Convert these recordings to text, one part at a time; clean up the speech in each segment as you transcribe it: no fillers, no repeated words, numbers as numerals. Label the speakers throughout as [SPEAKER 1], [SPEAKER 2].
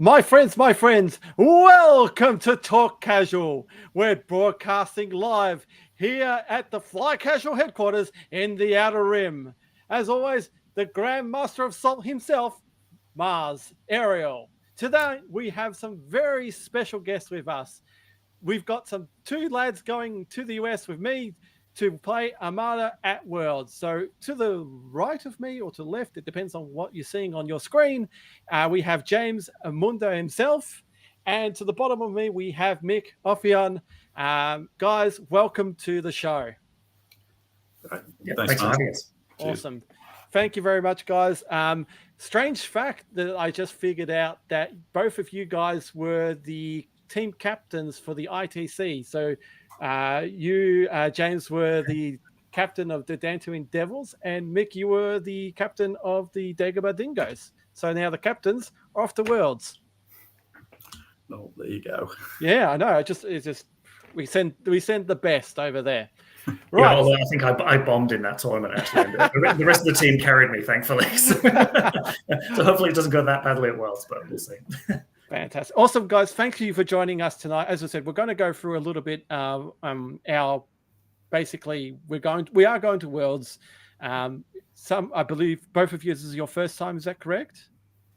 [SPEAKER 1] My friends, welcome to Talk Casual. We're broadcasting live here at the Fly Casual headquarters in the Outer Rim. As always, the Grand Master of Salt himself, Mars Ariel. Today, we have some very special guests with us. We've got two lads going to the US with me to play Armada at Worlds. So to the right of me or to the left, it depends on what you're seeing on your screen. We have James Mundo himself. And to the bottom of me, we have Mick, Ophion. Guys, welcome to the show.
[SPEAKER 2] Thanks for having us.
[SPEAKER 1] Awesome. Cheers. Thank you very much, guys. Strange fact that I just figured out that both of you guys were the team captains for the ITC. So you, James, were the captain of the Dantooine Devils, and Mick, you were the captain of the Dagobah Dingoes. So now the captains are off to Worlds.
[SPEAKER 2] Oh, there you go.
[SPEAKER 1] Yeah, I know. We send the best over there.
[SPEAKER 3] Right. Yeah, although I think I bombed in that tournament, actually. The rest of the team carried me, thankfully. So hopefully it doesn't go that badly at Worlds, but we'll see.
[SPEAKER 1] Fantastic. Awesome, guys. Thank you for joining us tonight. As I said, we're going to go through a little bit we are going to Worlds. I believe both of you, this is your first time, is that correct?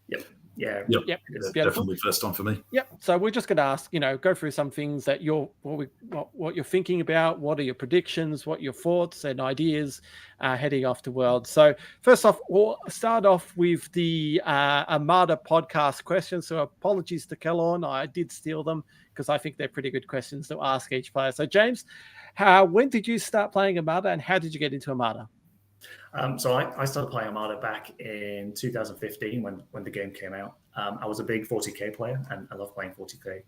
[SPEAKER 3] Yep. Yeah.
[SPEAKER 2] Yep. Definitely first time for me.
[SPEAKER 1] Yep. So we're just going to ask, go through some things that what you're thinking about, what are your predictions, what your thoughts and ideas heading off to Worlds. So first off, we'll start off with the Armada podcast questions. So apologies to Kellorn. I did steal them because I think they're pretty good questions to ask each player. So James, when did you start playing Armada and how did you get into Armada?
[SPEAKER 3] So I started playing Armada back in 2015 when the game came out. I was a big 40k player and I love playing 40k,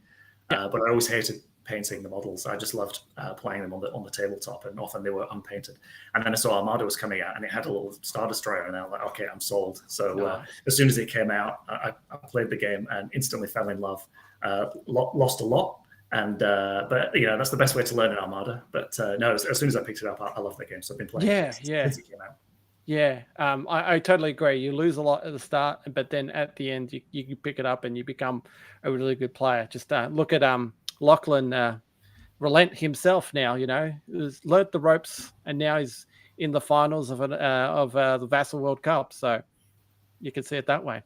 [SPEAKER 3] but I always hated painting the models. I just loved playing them on the tabletop, and often they were unpainted. And then I saw Armada was coming out and it had a little Star Destroyer, and I was like, okay, I'm sold. So as soon as it came out, I played the game and instantly fell in love. Lost a lot. And but that's the best way to learn an Armada. But no, as soon as I picked it up, I love the game. So I've been playing since it came out.
[SPEAKER 1] Yeah, I totally agree. You lose a lot at the start, but then at the end, you pick it up and you become a really good player. Just look at Lachlan Relent himself now. He's learnt the ropes, and now he's in the finals of the Vassal World Cup. So you can see it that way.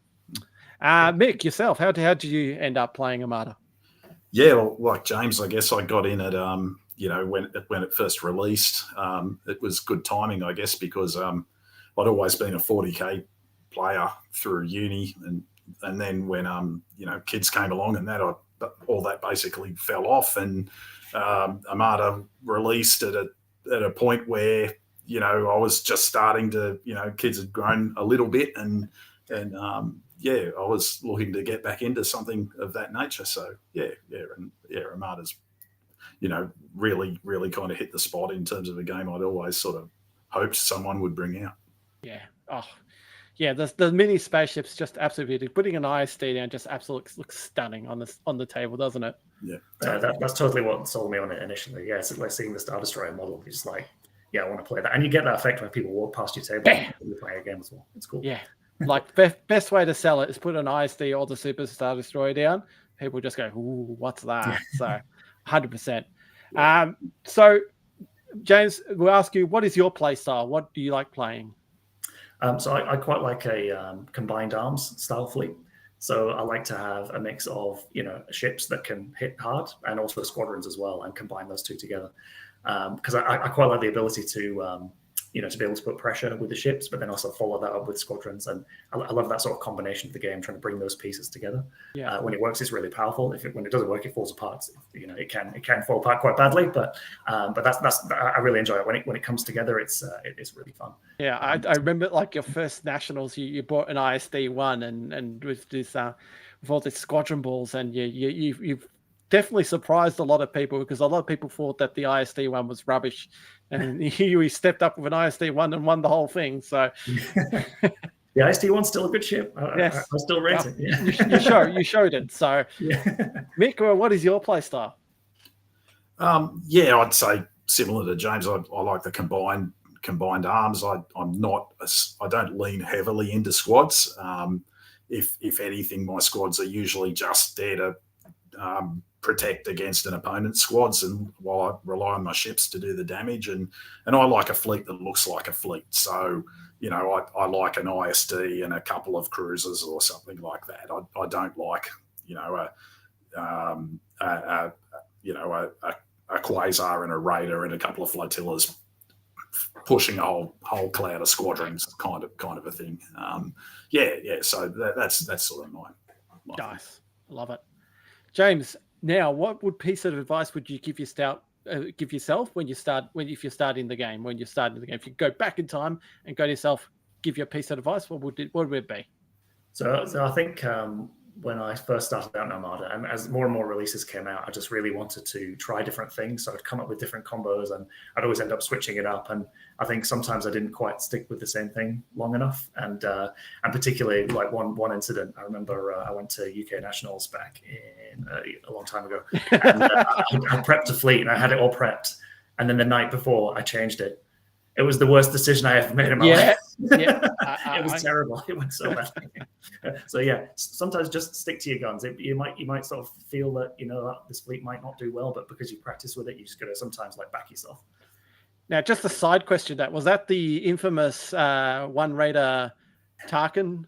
[SPEAKER 1] Mick, yourself, how did you end up playing Armada?
[SPEAKER 2] Yeah, well, like James, I guess I got in at when it first released. It was good timing, I guess, because I'd always been a 40k player through uni, and then when kids came along and all that basically fell off, and Armada released at a point where I was just starting to kids had grown a little bit, and I was looking to get back into something of that nature. So Armada's really, really kind of hit the spot in terms of a game I'd always sort of hoped someone would bring out.
[SPEAKER 1] Yeah. Oh, yeah. The mini spaceships just absolutely putting an ISD down just absolutely looks stunning on the table, doesn't it?
[SPEAKER 2] Yeah.
[SPEAKER 3] That's totally what sold me on it initially. Yeah, it's like seeing the Star Destroyer model. It's like, I want to play that, and you get that effect when people walk past your table and you play a game as well. It's cool.
[SPEAKER 1] Yeah. Like best way to sell it is put an ISD or the Super Star Destroyer down. People just go, "Ooh, what's that?" So, 100%. So, James, we'll ask you, what is your play style? What do you like playing?
[SPEAKER 3] So I quite like a combined arms style fleet. So I like to have a mix of ships that can hit hard and also squadrons as well, and combine those two together. Because I quite like the ability to to be able to put pressure with the ships, but then also follow that up with squadrons. And I love that sort of combination of the game, trying to bring those pieces together. Yeah. When it works, it's really powerful. When it doesn't work, it falls apart. It can fall apart quite badly. But that's I really enjoy it when it comes together. It's really fun.
[SPEAKER 1] Yeah, I remember like your first nationals, you bought an ISD one and with this with all these squadron balls, and you've definitely surprised a lot of people, because a lot of people thought that the ISD one was rubbish, and he stepped up with an ISD one and won the whole thing. So
[SPEAKER 3] the ISD one's still a good ship. I still rate it.
[SPEAKER 1] Yeah. You showed it. So Mick, what is your play style?
[SPEAKER 2] I'd say similar to James. I like the combined arms. I don't lean heavily into squads. if anything, my squads are usually just there to protect against an opponent's squads, and while I rely on my ships to do the damage, and I like a fleet that looks like a fleet. So, I like an AEST and a couple of cruisers or something like that. I don't like, a quasar and a raider and a couple of flotillas pushing a whole cloud of squadrons, kind of a thing. So that's sort of my
[SPEAKER 1] nice. Love it. James, now what piece of advice would you give yourself if you're starting the game? If you go back in time and go to yourself, give you a piece of advice, what would it be? So
[SPEAKER 3] I think when I first started out in Armada, and as more and more releases came out, I just really wanted to try different things. So I'd come up with different combos, and I'd always end up switching it up. And I think sometimes I didn't quite stick with the same thing long enough. And particularly, like one incident, I remember I went to UK Nationals back in a long time ago, and I prepped a fleet, and I had it all prepped. And then the night before, I changed it. It was the worst decision I ever made in my life. Yeah. It was terrible. It went so bad. So yeah, sometimes just stick to your guns. You might sort of feel that this fleet might not do well, but because you practice with it, you just got to sometimes back yourself.
[SPEAKER 1] Now, just a side question: was that the infamous one raider Tarkin?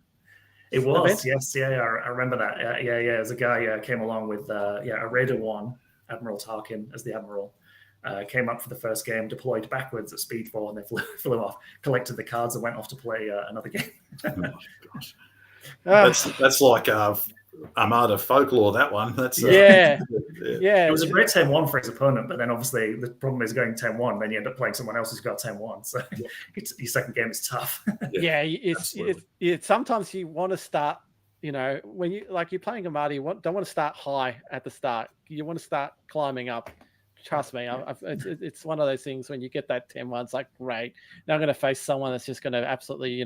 [SPEAKER 3] It was, event? Yes, yeah, I remember that. Yeah. There's a guy came along with a Raider 1, Admiral Tarkin as the admiral. Came up for the first game, deployed backwards at speed 4, and they flew off, collected the cards, and went off to play another game.
[SPEAKER 2] Oh my gosh. That's like Armada folklore, that one. That's
[SPEAKER 1] yeah.
[SPEAKER 3] It was a great 10-1 for his opponent, but then obviously the problem is going 10-1, then you end up playing someone else who's got 10-1. So your second game is tough.
[SPEAKER 1] It's sometimes you want to start, when you're playing Armada, you don't want to start high at the start. You want to start climbing up. Trust me, it's one of those things when you get that 10-1, it's like, great. Now I'm going to face someone that's just going to absolutely,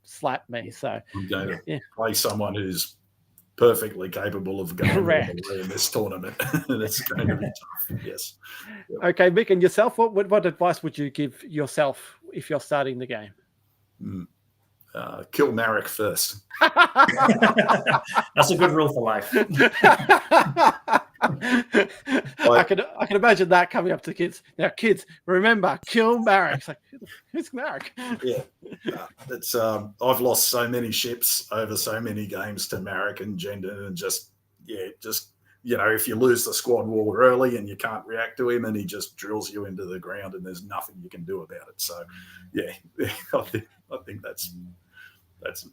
[SPEAKER 1] slap me. So
[SPEAKER 2] I'm going to play someone who's perfectly capable of going all the way in this tournament. That's going to be tough. Yes. Yep.
[SPEAKER 1] Okay, Mick, and yourself, what advice would you give yourself if you're starting the game?
[SPEAKER 2] Kill Marek first.
[SPEAKER 3] That's a good rule for life.
[SPEAKER 1] I can imagine that coming up to kids. Now, kids, remember, kill Marek. It's like, who's Marek?
[SPEAKER 2] Yeah, it's I've lost so many ships over so many games to Marek and Jendon, and just if you lose the squad war early and you can't react to him, and he just drills you into the ground, and there's nothing you can do about it. So, yeah, I think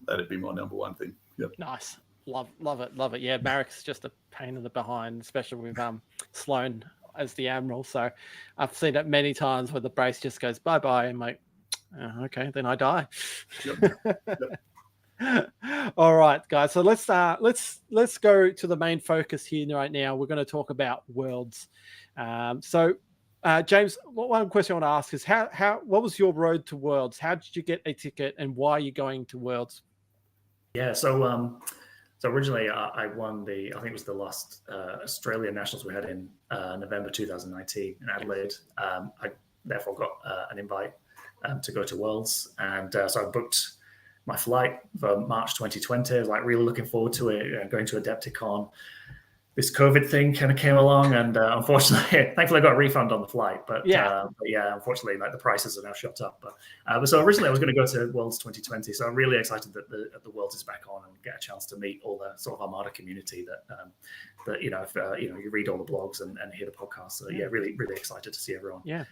[SPEAKER 2] that'd be my number one thing. Yep.
[SPEAKER 1] Nice. Love it. Yeah, Marek's just a pain in the behind, especially with Sloan as the admiral. So I've seen it many times where the brace just goes bye-bye, and I'm like, okay, then I die. Yep. All right, guys. So let's go to the main focus here right now. We're going to talk about Worlds. James, one question I want to ask is what was your road to Worlds? How did you get a ticket, and why are you going to Worlds?
[SPEAKER 3] Yeah, so originally I won I think it was the last Australian Nationals we had in November 2019 in Adelaide. I therefore got an invite to go to Worlds, and so I booked my flight for March 2020. I was really looking forward to it, going to Adepticon. This COVID thing kind of came along, and unfortunately, thankfully I got a refund on the flight. But unfortunately, the prices are now shot up. But so originally I was going to go to Worlds 2020. So I'm really excited that the Worlds is back on and get a chance to meet all the sort of Armada community that you read all the blogs and hear the podcasts. So really really excited to see everyone.
[SPEAKER 1] Yeah.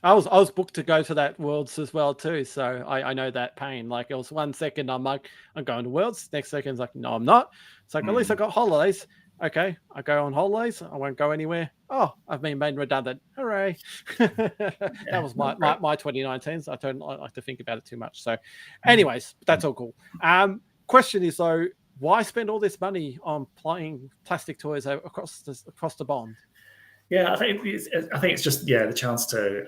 [SPEAKER 1] I was booked to go to that Worlds as well too, so I know that pain. Like, it was 1 second I'm like, I'm going to Worlds, next second it's like, no, I'm not. It's like, at least I got holidays. Okay, I go on holidays. I won't go anywhere. Oh, I've been made redundant. Hooray! That was my 2019. So I don't like to think about it too much. So, anyways, that's all cool. Question is though, why spend all this money on playing plastic toys across the bond?
[SPEAKER 3] Yeah, I think it's just the chance to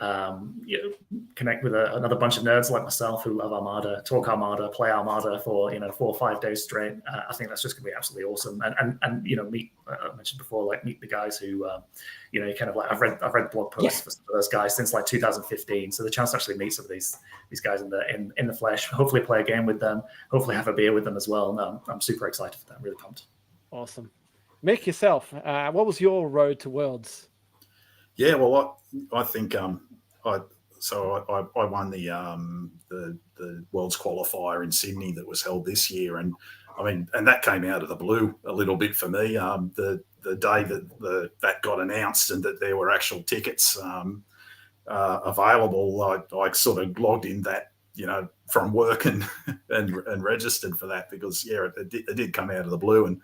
[SPEAKER 3] connect with another bunch of nerds like myself who love Armada, talk Armada, play Armada for 4 or 5 days straight. I think that's just going to be absolutely awesome, and meet I mentioned before, like meet the guys who kind of like I've read blog posts for some of those guys since like 2015. So the chance to actually meet some of these guys in the flesh, hopefully play a game with them, hopefully have a beer with them as well. No, I'm super excited for that. I'm really pumped.
[SPEAKER 1] Awesome. Mick, yourself, what was your road to Worlds?
[SPEAKER 2] Yeah, well, I think I won the Worlds qualifier in Sydney that was held this year, and I mean, and that came out of the blue a little bit for me. The day that got announced and that there were actual tickets available, I sort of logged in that from work and registered for that because it did come out of the blue, and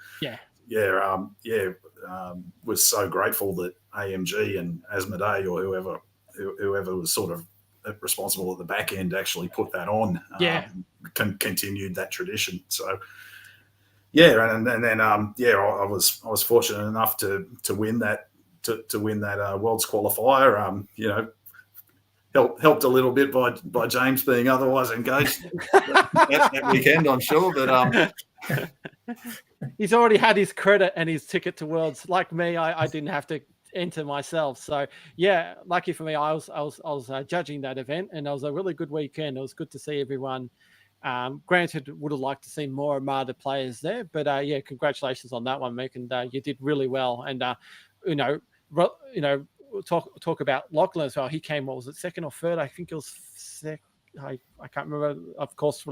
[SPEAKER 2] was so grateful that AMG and Asmodee or whoever was sort of responsible at the back end actually put that on. Continued that tradition. So and then I was fortunate enough to win that Worlds qualifier. Helped a little bit by James being otherwise engaged that weekend, I'm sure, but
[SPEAKER 1] he's already had his credit and his ticket to Worlds. Like me, I didn't have to enter myself. So yeah, lucky for me, I was judging that event, and it was a really good weekend. It was good to see everyone. Granted, would have liked to see more Armada players there, but congratulations on that one, Mick, and you did really well. And talk about Lachlan as well. He came, what was it, second or third? I think it was second. I can't remember. Of course,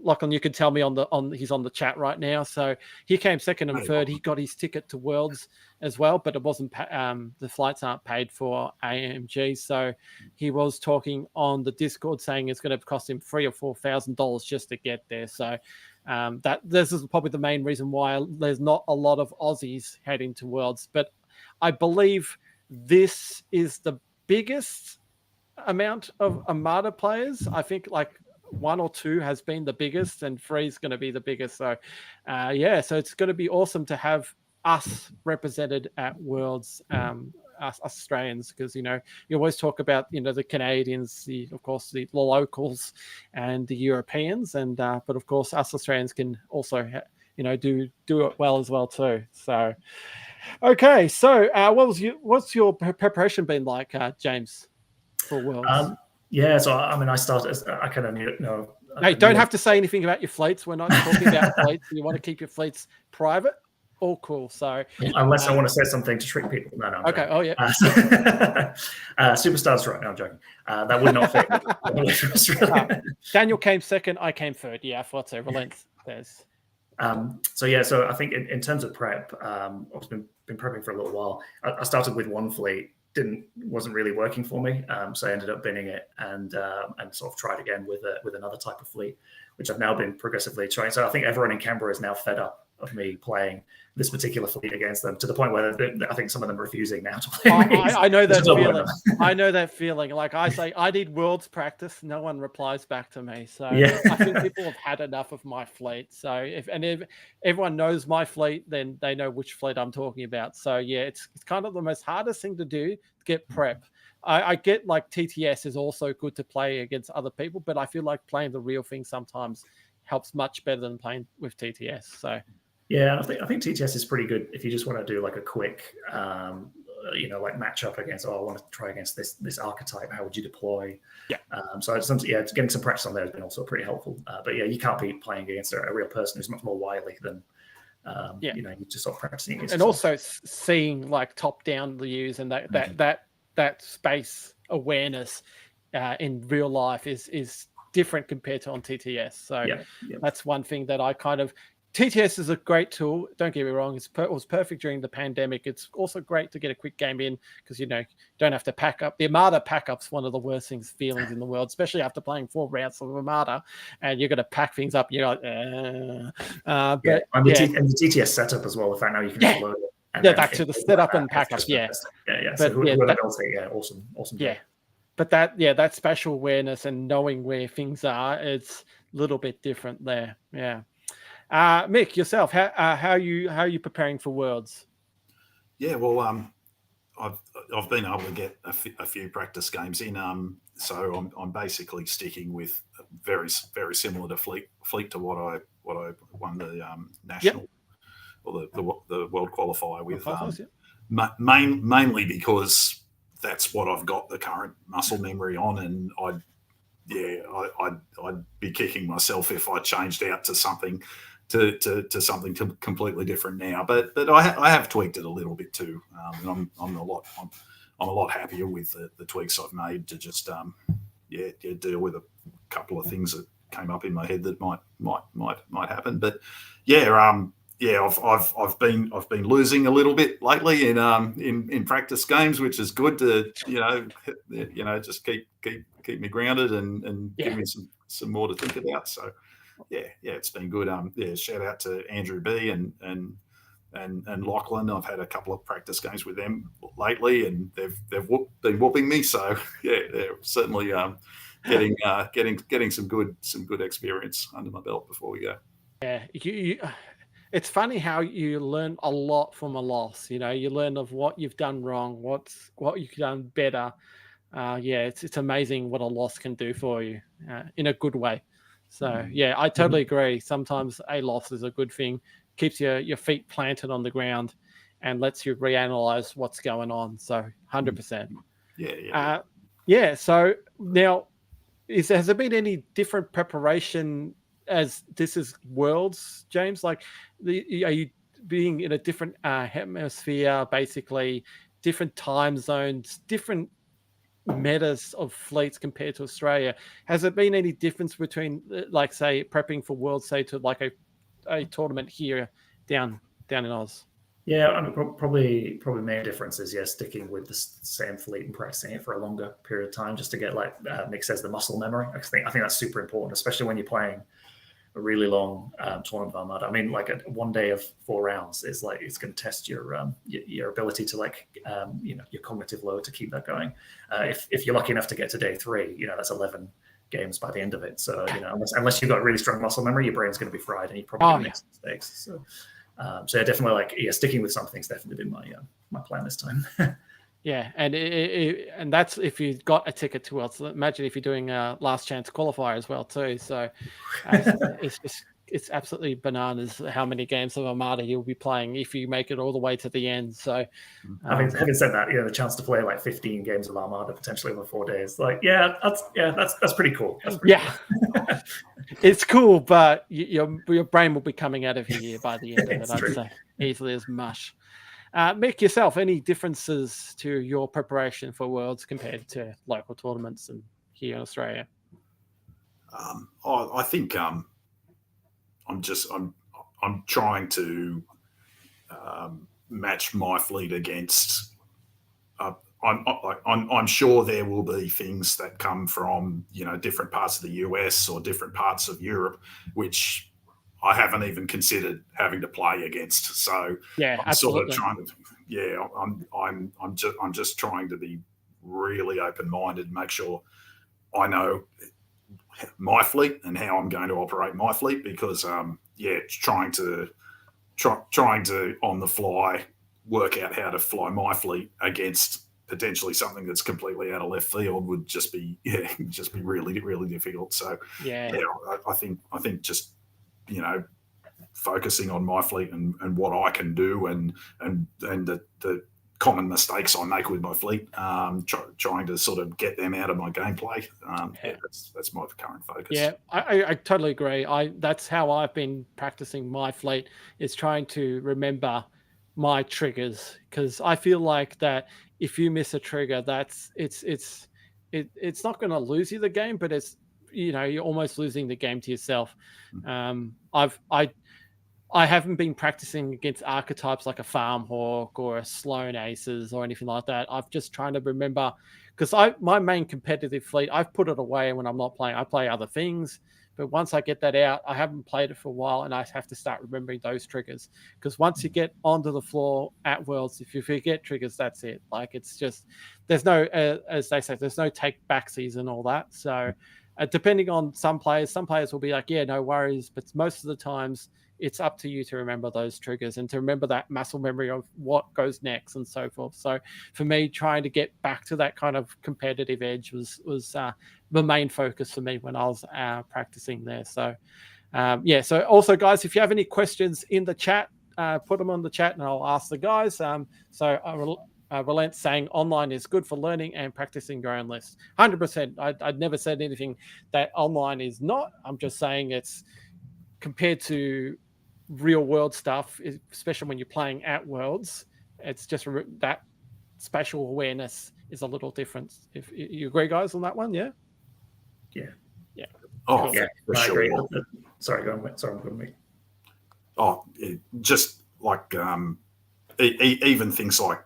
[SPEAKER 1] Lachlan, you can tell me he's on the chat right now. So he came second and third. He got his ticket to Worlds as well, but it wasn't. The flights aren't paid for AMG. So he was talking on the Discord saying it's going to cost him $3,000 or $4,000 just to get there. So this is probably the main reason why there's not a lot of Aussies heading to Worlds. But I believe this is the biggest amount of Armada players. I think like 1 or 2 has been the biggest, and 3 is going to be the biggest. So, so it's going to be awesome to have us represented at Worlds, us Australians, because you always talk about the Canadians, of course the locals, and the Europeans, and but of course us Australians can also do it well as well too. So, okay, so what's your preparation been like, James, for Worlds?
[SPEAKER 3] So I started. I kind of know.
[SPEAKER 1] Hey, don't have to say anything about your fleets. We're not talking about fleets. You want to keep your fleets private. All cool. So
[SPEAKER 3] unless I want to say something to trick people. No.
[SPEAKER 1] Okay. Oh yeah.
[SPEAKER 3] Superstars right now, I'm joking. That would not fit.
[SPEAKER 1] Daniel came second. I came third. Yeah, I thought so. Relents. There's.
[SPEAKER 3] So I think in terms of prep, I've been prepping for a little while. I started with one fleet. Wasn't really working for me, so I ended up binning it and sort of tried again with another type of fleet, which I've now been progressively trying. So I think everyone in Canberra is now fed up of me playing this particular fleet against them, to the point where I think some of them are refusing now to play me.
[SPEAKER 1] I know that feeling. I know that feeling. Like I say, I did Worlds practice. No one replies back to me. So I think people have had enough of my fleet. So if everyone knows my fleet, then they know which fleet I'm talking about. So yeah, it's kind of the most hardest thing to do to get prep. I get like TTS is also good to play against other people, but I feel like playing the real thing sometimes helps much better than playing with TTS. So.
[SPEAKER 3] Yeah, I think TTS is pretty good if you just want to do like a quick, like match up against. I want to try against this archetype. How would you deploy? Yeah. Getting some practice on there has been also pretty helpful. But yeah, you can't be playing against a real person who's much more wily than. You just sort of practicing. And
[SPEAKER 1] also seeing like top down views and that space awareness in real life is different compared to on TTS. So that's one thing that I kind of. TTS is a great tool. Don't get me wrong. It was perfect during the pandemic. It's also great to get a quick game in because, you don't have to pack up. The Armada pack-up's one of the worst feelings in the world, especially after playing 4 rounds of Armada and you're going to pack things up. You're like,
[SPEAKER 3] and the TTS setup as well. The fact now you can upload it.
[SPEAKER 1] Back to the setup and pack up. Yeah.
[SPEAKER 3] But awesome.
[SPEAKER 1] Yeah. But that spatial awareness and knowing where things are, it's a little bit different there. Yeah. Mick, yourself, how are you preparing for Worlds?
[SPEAKER 2] Yeah, well, I've been able to get a few practice games in. So I'm basically sticking with very similar to fleet to what I won the national or the world qualifier with. Mainly because that's what I've got the current muscle memory on, and I'd be kicking myself if I changed out to something to something completely different now. But I have tweaked it a little bit too, and I'm a lot happier with the tweaks I've made to just deal with a couple of things that came up in my head that might happen. But I've been losing a little bit lately in practice games, which is good to just keep me grounded and give me some more to think about. So it's been good. Shout out to Andrew B and Lachlan. I've had a couple of practice games with them lately, and they've been whooping me. So they're certainly getting some good experience under my belt before we go.
[SPEAKER 1] Yeah, it's funny how you learn a lot from a loss. You learn of what you've done wrong, what you could have done better. It's amazing what a loss can do for you in a good way. So I totally agree. Sometimes a loss is a good thing, keeps your feet planted on the ground, and lets you reanalyze what's going on. So 100%.
[SPEAKER 2] Yeah.
[SPEAKER 1] So now, has there been any different preparation as this is Worlds, James? Like, are you being in a different hemisphere, basically, different time zones, different metas of fleets compared to Australia? Has there been any difference between, like, say, prepping for Worlds, say, to like a tournament here down in Oz?
[SPEAKER 3] Yeah, I mean, probably main difference is sticking with the same fleet and practicing it for a longer period of time, just to get, like Mick says, the muscle memory. I think that's super important, especially when you're playing a really long tournament of Armada. I mean, like one day of 4 rounds is like, it's going to test your ability to your cognitive load to keep that going. If you're lucky enough to get to day 3, that's 11 games by the end of it. So unless you've got really strong muscle memory, your brain's going to be fried and you probably make mistakes. So definitely sticking with something's definitely been my plan this time.
[SPEAKER 1] Yeah, and that's if you got a ticket to Worlds. So imagine if you're doing a last chance qualifier as well too. So it's absolutely bananas how many games of Armada you'll be playing if you make it all the way to the end. So
[SPEAKER 3] having said that, the chance to play like 15 games of Armada potentially over 4 days, that's pretty cool. That's pretty cool.
[SPEAKER 1] It's cool, but your brain will be coming out of your ear by the end of it. I'd say easily as mush. Mick, yourself, any differences to your preparation for Worlds compared to local tournaments and here in Australia?
[SPEAKER 2] I think I'm trying to match my fleet against. I'm sure there will be things that come from different parts of the US or different parts of Europe, which I haven't even considered having to play against. So I'm sort of trying to, I'm just trying to be really open-minded, make sure I know my fleet and how I'm going to operate my fleet, because trying to on the fly work out how to fly my fleet against potentially something that's completely out of left field would just be really, really difficult. So I think just focusing on my fleet and what I can do and the common mistakes I make with my fleet, trying to sort of get them out of my gameplay. That's my current focus.
[SPEAKER 1] Yeah, I totally agree. That's how I've been practicing my fleet, is trying to remember my triggers, because I feel like that if you miss a trigger, it's not going to lose you the game, but it's you're almost losing the game to yourself. I haven't been practicing against archetypes like a Farm Hawk or a Sloan Aces or anything like that. I've just trying to remember, because my main competitive fleet, I've put it away when I'm not playing. I play other things, but once I get that out, I haven't played it for a while, and I have to start remembering those triggers. Because once you get onto the floor at Worlds, if you forget triggers, that's it. Like, it's just, there's no, as they say, there's no take backsies and all that. So depending on some players will be like, yeah, no worries. But most of the times it's up to you to remember those triggers and to remember that muscle memory of what goes next and so forth. So for me, trying to get back to that kind of competitive edge was the main focus for me when I was practicing there. So yeah. So also, guys, if you have any questions in the chat, put them on the chat and I'll ask the guys. So Relent saying online is good for learning and practicing your own list. 100%. I'd never said anything that online is not. I'm just saying it's compared to real world stuff, especially when you're playing at Worlds, it's just that spatial awareness is a little different. If you agree, guys, on that one, yeah?
[SPEAKER 3] Yeah.
[SPEAKER 2] Oh,
[SPEAKER 3] cool. Yeah,
[SPEAKER 2] for
[SPEAKER 3] I
[SPEAKER 2] sure.
[SPEAKER 3] agree. Sorry, go on. Sorry, I'm going to me.
[SPEAKER 2] Oh, just like even things like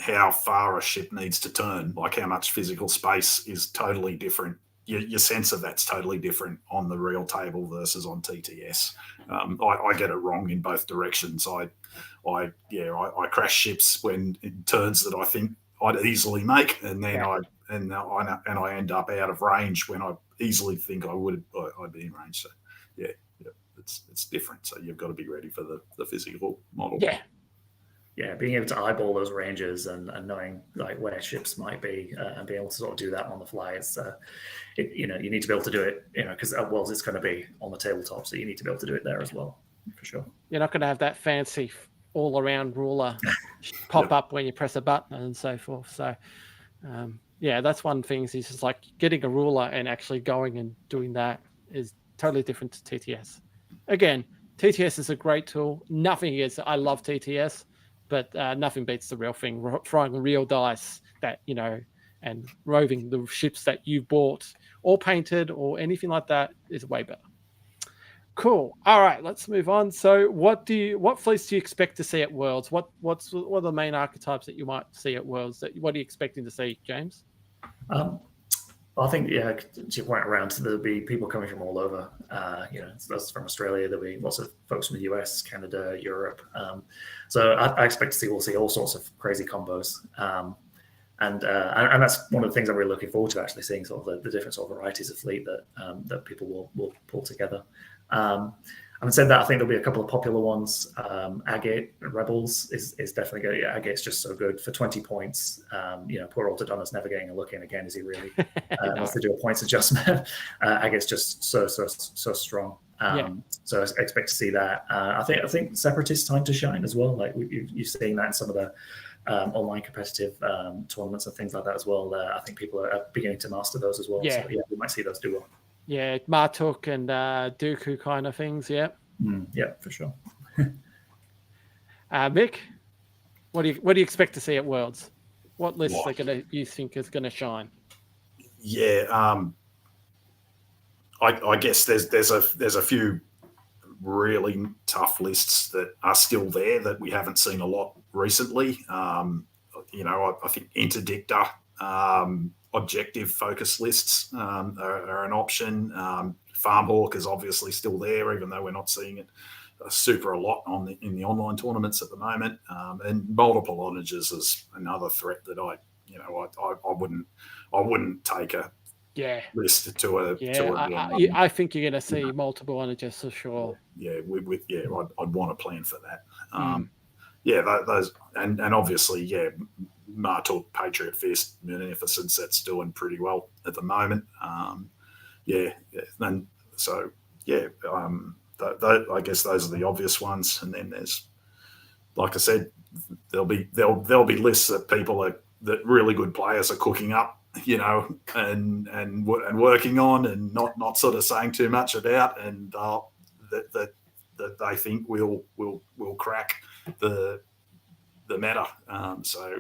[SPEAKER 2] how far a ship needs to turn, like how much physical space is totally different. Your sense of that's totally different on the real table versus on TTS. I get it wrong in both directions. I crash ships when in turns that I think I'd easily make, and then I end up out of range when I easily think I'd be in range. So yeah, it's different. So you've got to be ready for the physical model.
[SPEAKER 3] Yeah, being able to eyeball those ranges and knowing like where ships might be and being able to sort of do that on the fly, it's you need to be able to do it, because at Worlds it's going to be on the tabletop, so you need to be able to do it there as well, for sure.
[SPEAKER 1] You're not going to have that fancy all-around ruler pop up when you press a button and so forth. So yeah, that's one thing. Is just like getting a ruler and actually going and doing that is totally different to TTS. Again, TTS is a great tool. Nothing is. I love TTS. But nothing beats the real thing. Throwing real dice that, and roving the ships that you've bought or painted or anything like that is way better. Cool. All right, let's move on. So what fleets do you expect to see at Worlds? What are the main archetypes that you might see at Worlds? What are you expecting to see, James?
[SPEAKER 3] I think, to your point around, there'll be people coming from all over. That's from Australia. There'll be lots of folks from the US, Canada, Europe. So I expect to see we'll see all sorts of crazy combos. And that's one of the things I'm really looking forward to, actually seeing sort of the different sort of varieties of fleet that people will pull together. Having said that, I think there'll be a couple of popular ones. Agate Rebels is definitely good. Yeah, Agate's just so good for 20 points. Poor old Adonis never getting a look in again, is he really? Unless they do a points adjustment. Agate's just so strong. So I expect to see that. I think Separatist time to shine as well. Like you've seen that in some of the online competitive tournaments and things like that as well. I think people are beginning to master those as well.
[SPEAKER 1] Yeah.
[SPEAKER 3] So yeah, we might see those do well.
[SPEAKER 1] Yeah, Martuk and Dooku kind of things. Yeah.
[SPEAKER 3] Yeah, for sure.
[SPEAKER 1] Mick, what do you expect to see at Worlds? What lists you think is gonna shine?
[SPEAKER 2] Yeah, I guess there's a few really tough lists that are still there that we haven't seen a lot recently. I think Interdictor. Objective focus lists are an option. Farmhawk is obviously still there, even though we're not seeing it super a lot in the online tournaments at the moment. And multiple onages is another threat that I wouldn't take a list to a.
[SPEAKER 1] I think you're going to see multiple onages for sure.
[SPEAKER 2] Yeah, I'd want to plan for that. Those and obviously, Martok, Patriot Fist, Munificence, that's doing pretty well at the moment. And so I guess those are the obvious ones. And then there's, like I said, there'll be lists that that really good players are cooking up, and working on, and not sort of saying too much about, and that they think will crack the meta. So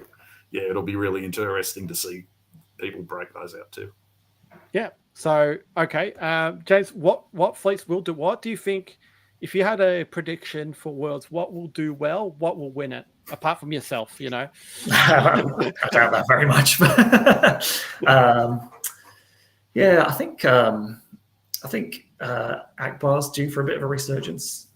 [SPEAKER 2] yeah, it'll be really interesting to see people break those out too.
[SPEAKER 1] Yeah. So okay, James, what fleets will do what? Do you think, if you had a prediction for Worlds, what will do well? What will win it? Apart from yourself,
[SPEAKER 3] I doubt that very much. I think Akbar's due for a bit of a resurgence.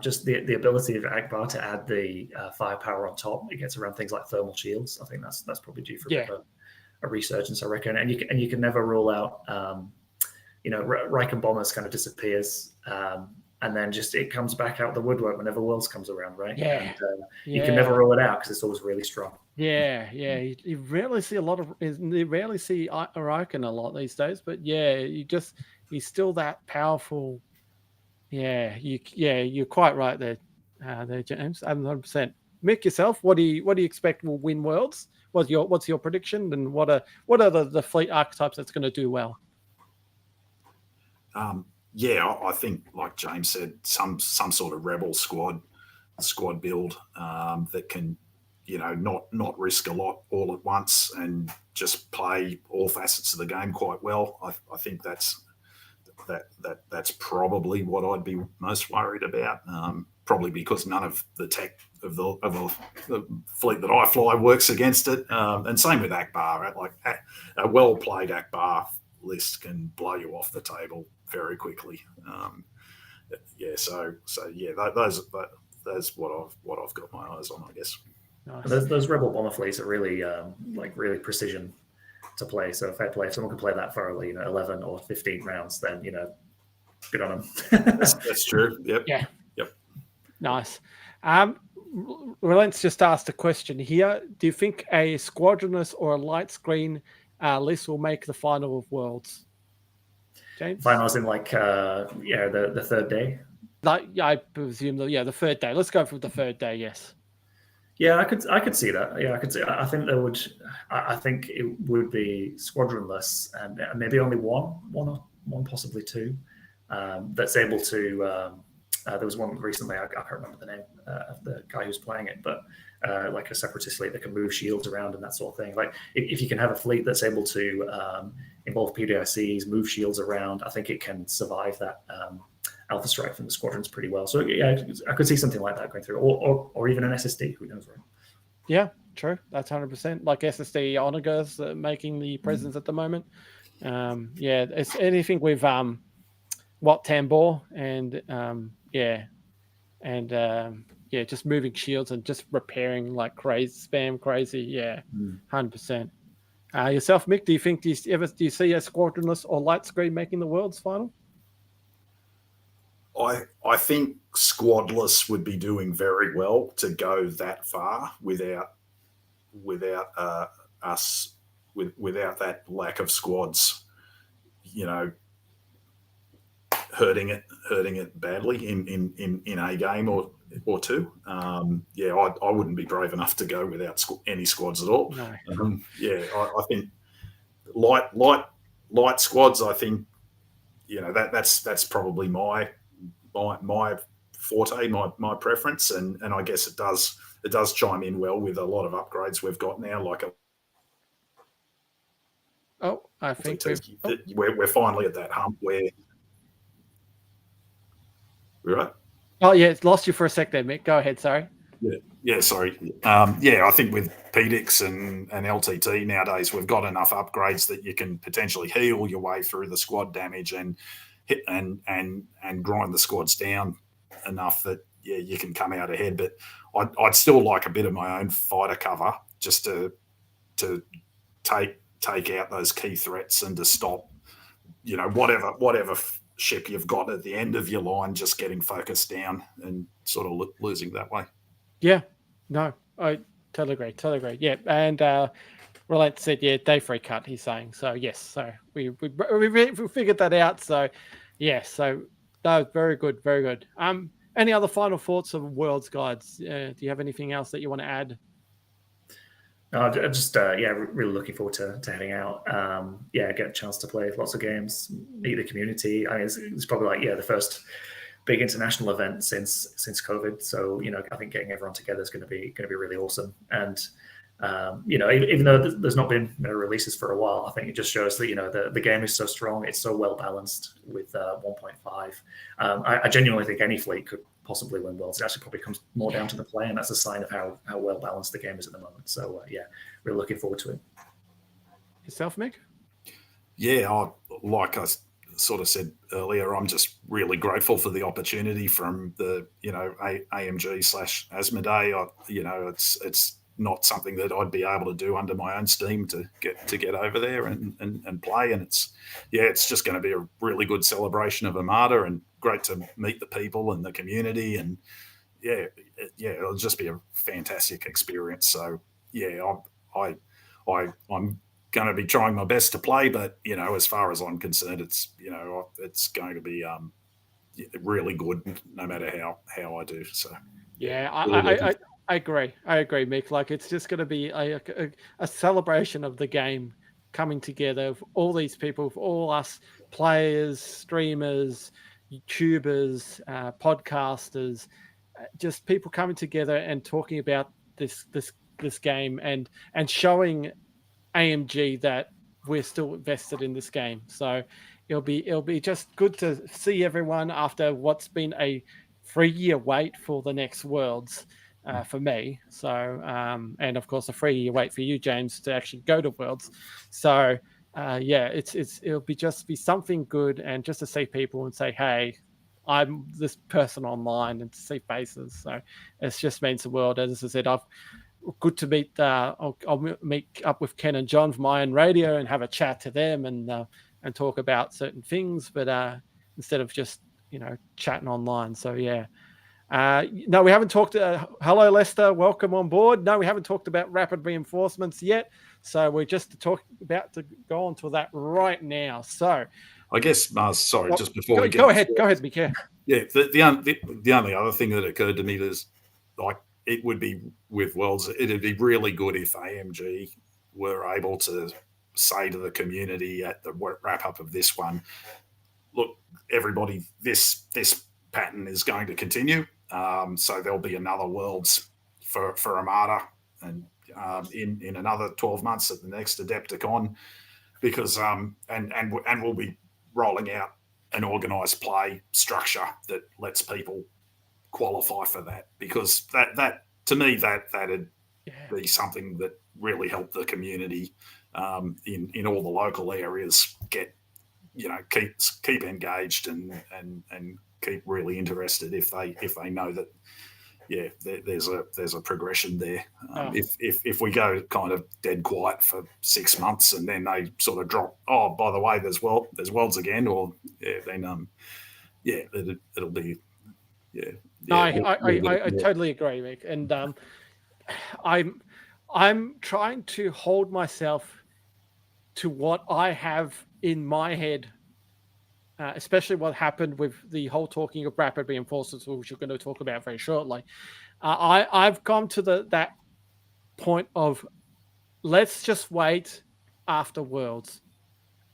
[SPEAKER 3] Just the ability of Akbar to add the firepower on top, it gets around things like thermal shields. I think that's probably due for a bit of a resurgence, I reckon. And you can never rule out Riken Bombers kind of disappears. And then just it comes back out the woodwork whenever Worlds comes around, right?
[SPEAKER 1] Yeah.
[SPEAKER 3] And you can never rule it out because it's always really strong.
[SPEAKER 1] Yeah. You rarely see you rarely see Riken a lot these days, but he's still that powerful. Yeah, you're quite right there, James. 100%. Mick, yourself, what do you expect will win Worlds? What's your prediction, and what are the fleet archetypes that's going to do well?
[SPEAKER 2] I think, like James said, some sort of rebel squad build that can, not risk a lot all at once and just play all facets of the game quite well. I think that's probably what I'd be most worried about. Probably because none of the tech of the fleet that I fly works against it. And same with Akbar. Right? Like a well-played Akbar list can blow you off the table very quickly. That's what I've got my eyes on, I guess.
[SPEAKER 3] Nice. Those Rebel Bomber fleets are really really precision to play. So fair play. If someone can play that for 11 or 15 rounds, then good on them.
[SPEAKER 2] That's true. Yep.
[SPEAKER 1] Yeah.
[SPEAKER 2] Yep.
[SPEAKER 1] Nice. Relents just asked a question here. Do you think a squadronless or a light screen list will make the final of Worlds? James?
[SPEAKER 3] Finals in the third day.
[SPEAKER 1] I presume the third day. Let's go for the third day. Yes.
[SPEAKER 3] Yeah, I could see that. Yeah, I could see. I think there would. I think it would be squadronless and maybe only one, possibly two. That's able to. There was one recently. I can't remember the name of the guy who's playing it, but like a separatist fleet that can move shields around and that sort of thing. Like if you can have a fleet that's able to involve PDICs, move shields around, I think it can survive that alpha strike from the squadrons pretty well. So yeah, I could see something like that going through, or even an SSD. Who knows, right? Yeah,
[SPEAKER 1] true. That's 100%. Like SSD Onagers making the presence at the moment. It's anything with Tambor and just moving shields and just repairing like crazy, spam crazy. Yeah, 100%. Yourself, Mick, do you see a squadronless or light screen making the Worlds final?
[SPEAKER 2] I think squadless would be doing very well to go that far without that lack of squads, hurting it badly in a game or two. I wouldn't be brave enough to go without any squads at all.
[SPEAKER 1] No.
[SPEAKER 2] I think light squads. I think that's probably my forte, my preference, and I guess it does chime in well with a lot of upgrades we've got now.
[SPEAKER 1] I think
[SPEAKER 2] we're finally at that hump where we're right.
[SPEAKER 1] Oh yeah, it's lost you for a sec there, Mick. Go ahead. Sorry.
[SPEAKER 2] Yeah. Sorry. I think with PDX and LTT nowadays, we've got enough upgrades that you can potentially heal your way through the squad damage and hit and grind the squads down enough that you can come out ahead. But I'd still like a bit of my own fighter cover just to take out those key threats and to stop whatever ship you've got at the end of your line just getting focused down and sort of losing that way.
[SPEAKER 1] Yeah, no, I totally agree. Yeah, and Relent said, day 3 cut, he's saying. So, yes, so we figured that out. So, yes, so no, very good. Any other final thoughts of Worlds guides? Do you have anything else that you want to add?
[SPEAKER 3] Just really looking forward to heading out. Get a chance to play lots of games, meet the community. I mean, it's probably the first big international event since COVID. So I think getting everyone together is going to be really awesome. And even though there's not been releases for a while, I think it just shows that the game is so strong. It's so well balanced with 1.5. I genuinely think any fleet could possibly win Worlds. It actually probably comes more down to the play, and that's a sign of how well balanced the game is at the moment. So we're looking forward to it.
[SPEAKER 1] Yourself, Mick?
[SPEAKER 2] Yeah, like I sort of said earlier, I'm just really grateful for the opportunity from the AMG /Asmodee. not something that I'd be able to do under my own steam to get over there and play. And it's just going to be a really good celebration of Armada, and great to meet the people and the community, and it'll just be a fantastic experience. So I'm going to be trying my best to play, but as far as I'm concerned, it's going to be really good no matter how I do. So
[SPEAKER 1] I agree, Mick. Like, it's just going to be a celebration of the game coming together of all these people, of all us players, streamers, YouTubers, podcasters, just people coming together and talking about this game and showing AMG that we're still invested in this game. So it'll be just good to see everyone after what's been a 3-year wait for the next Worlds for me. So and of course a 3-year wait for you, James, to actually go to Worlds. So it'll be something good, and just to see people and say, hey, I'm this person online, and to see faces. So it's just means the world. As I said, good to meet. I'll meet up with Ken and John from Iron Radio and have a chat to them and talk about certain things. But instead of just chatting online. So no, we haven't talked. Hello, Lester. Welcome on board. No, we haven't talked about rapid reinforcements yet. So we're just about to go on to that right now. So
[SPEAKER 2] I guess, Mars, sorry, just before we
[SPEAKER 1] go ahead, Mick.
[SPEAKER 2] Yeah, the only other thing that occurred to me is, like, it would be with Worlds, it'd be really good if AMG were able to say to the community at the wrap up of this one, look, everybody, this pattern is going to continue. So there'll be another Worlds for Armada, and in another 12 months at the next Adepticon, because and we'll be rolling out an organised play structure that lets people qualify for that, because that to me that'd be something that really helped the community in all the local areas get keep engaged and keep really interested if they know that there's a progression there. If we go kind of dead quiet for 6 months and then they sort of drop, oh, by the way, there's Worlds again, or then it'll be
[SPEAKER 1] I totally agree, Mick, and I'm trying to hold myself to what I have in my head, especially what happened with the whole talking of rapid reinforcements, which we're going to talk about very shortly. I've come to that point of, let's just wait after Worlds.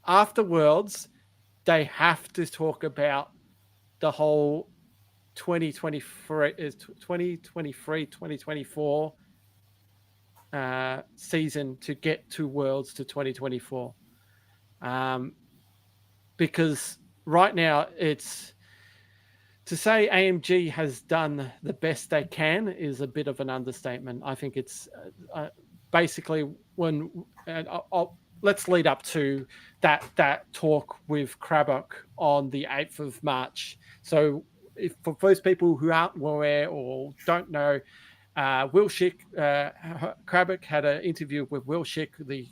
[SPEAKER 1] After Worlds, they have to talk about the whole 2024 season to get to Worlds to 2024. Because right now, it's to say AMG has done the best they can is a bit of an understatement. I think it's basically when let's lead up to that talk with Krabok on the 8th of March. So for those people who aren't aware or don't know, Will Schick, Krabok had an interview with Will Schick, the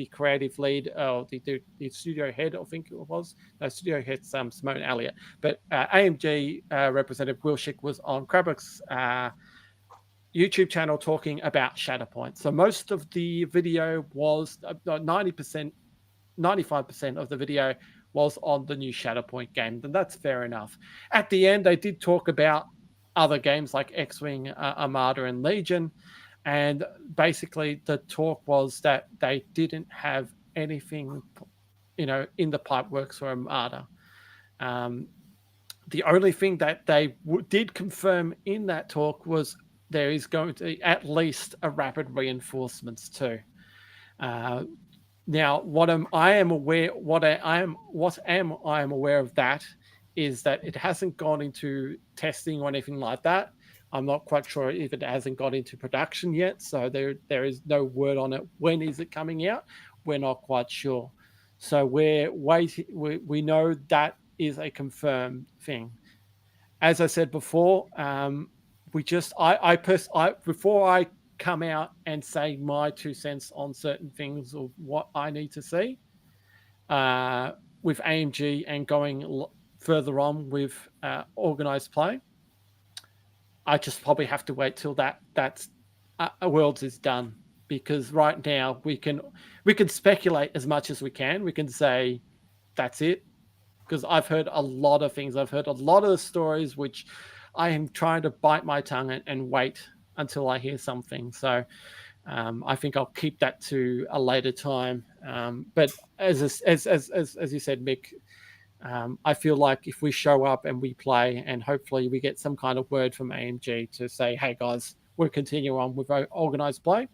[SPEAKER 1] creative lead, the studio head, I think it was. No, studio head's Simone Elliott. But AMG representative Will Schick was on Krabok's YouTube channel talking about Shatterpoint. So most of the video was 90%, 95% of the video was on the new Shatterpoint game, and that's fair enough. At the end, they did talk about other games like X Wing, Armada, and Legion, and basically the talk was that they didn't have anything, in the pipeworks for Armada. The only thing that they did confirm in that talk was there is going to be at least a rapid reinforcements too. Now, what I am aware of that is that it hasn't gone into testing or anything like that. I'm not quite sure if it hasn't got into production yet, so there is no word on it. When is it coming out? We're not quite sure. So we're waiting. We know that is a confirmed thing. As I said before, before I come out and say my 2 cents on certain things of what I need to see with AMG and going further on with organized play. I just probably have to wait till that's Worlds is done, because right now we can speculate as much as we can. We can say that's it, because I've heard a lot of things. I've heard a lot of the stories which I am trying to bite my tongue and wait until I hear something. So I think I'll keep that to a later time. But as you said, Mick, I feel like if we show up and we play, and hopefully we get some kind of word from AMG to say, "Hey guys, we'll continue on with organized play,"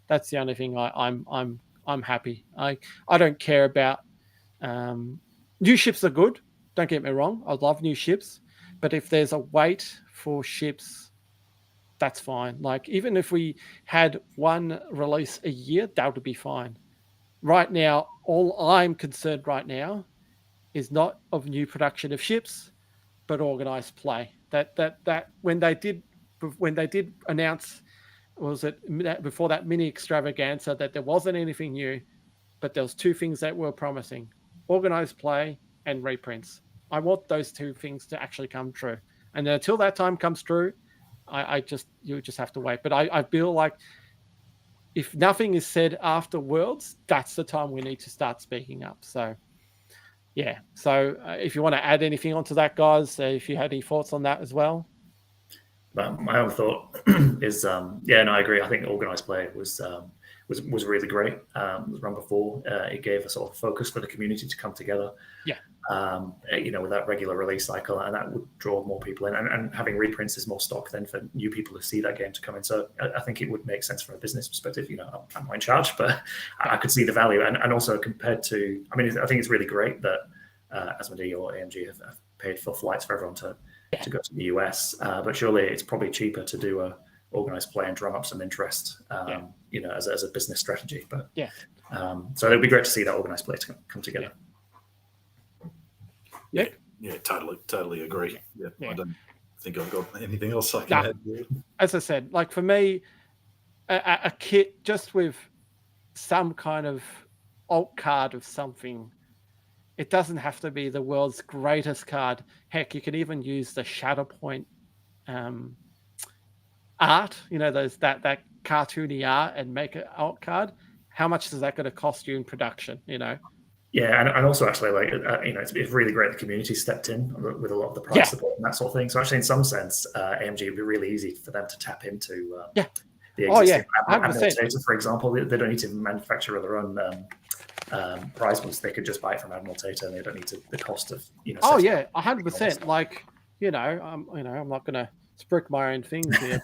[SPEAKER 1] that's the only thing I'm happy. I don't care about new ships are good. Don't get me wrong. I love new ships, but if there's a wait for ships, that's fine. Like, even if we had one release a year, that would be fine. Right now, all I'm concerned right now is not of new production of ships, but organized play. That when they did announce, was it before that mini extravaganza, that there wasn't anything new, but there was 2 things that were promising: organized play and reprints. I want those 2 things to actually come true. And until that time comes true, you just have to wait. But I feel like if nothing is said after Worlds, that's the time we need to start speaking up. So yeah. So if you want to add anything onto that, guys, if you had any thoughts on that as well.
[SPEAKER 3] But my own thought is, I agree. I think organized play was really great. It was run before. It gave a sort of focus for the community to come together.
[SPEAKER 1] Yeah.
[SPEAKER 3] With that regular release cycle, and that would draw more people in. And having reprints is more stock then for new people to see that game to come in. So I think it would make sense from a business perspective. I'm not in charge, but I could see the value. And also compared to, I think it's really great that Asmodee or AMG have paid for flights for everyone to go to the US. But surely it's probably cheaper to do a organized play and drum up some interest, as a business strategy. But so it'd be great to see that organized play to come together.
[SPEAKER 2] Yeah, totally agree. Yeah. I don't think I've got anything else I can add.
[SPEAKER 1] As I said, like for me, a kit just with some kind of alt card of something. It doesn't have to be the world's greatest card. Heck, you can even use the Shatterpoint art, that cartoony art, and make an alt card. How much is that going to cost you in production?
[SPEAKER 3] Yeah, and also actually, it's really great the community stepped in with a lot of the price support and that sort of thing. So actually, in some sense, AMG would be really easy for them to tap into the existing Admiral Data, for example. They don't need to manufacture their own prize boosts. They could just buy it from Admiral Data, and they don't need the cost of
[SPEAKER 1] 100%. Like I'm not going to spruik my own things here,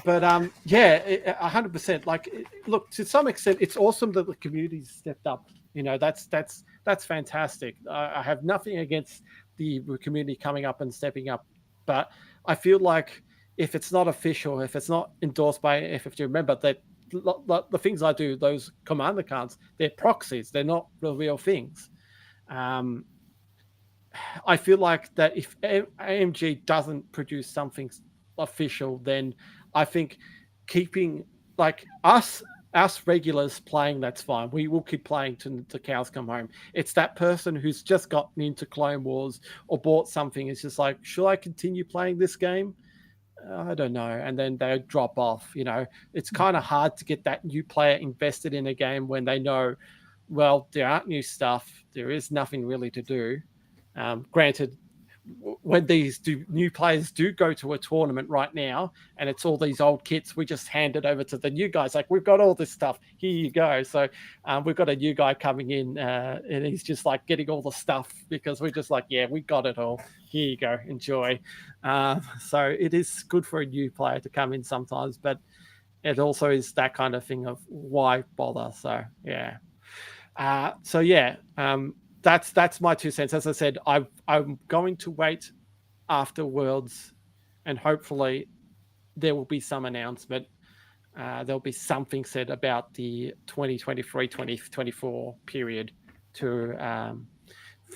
[SPEAKER 1] but 100%. Like, look, to some extent, it's awesome that the community's stepped up. That's fantastic. I have nothing against the community coming up and stepping up, but I feel like if it's not official, if it's not endorsed by FFG, remember that the things I do, those commander cards, they're proxies. They're not the real things. I feel like that if AMG doesn't produce something official, then I think keeping like us regulars playing, that's fine. We will keep playing till the cows come home. It's that person who's just gotten into Clone Wars or bought something. It's just like, should I continue playing this game? I don't know. And then they drop off. It's kind of hard to get that new player invested in a game when they know, well, there aren't new stuff. There is nothing really to do. Granted, when these new players do go to a tournament right now and it's all these old kits, we just hand it over to the new guys. Like, we've got all this stuff. Here you go. So we've got a new guy coming in and he's just like getting all the stuff because we're just like, yeah, we got it all. Here you go. Enjoy. So it is good for a new player to come in sometimes, but it also is that kind of thing of why bother? So, yeah. That's my 2 cents. As I said, I'm going to wait after Worlds, and hopefully there will be some announcement. There'll be something said about the 2023-2024 period for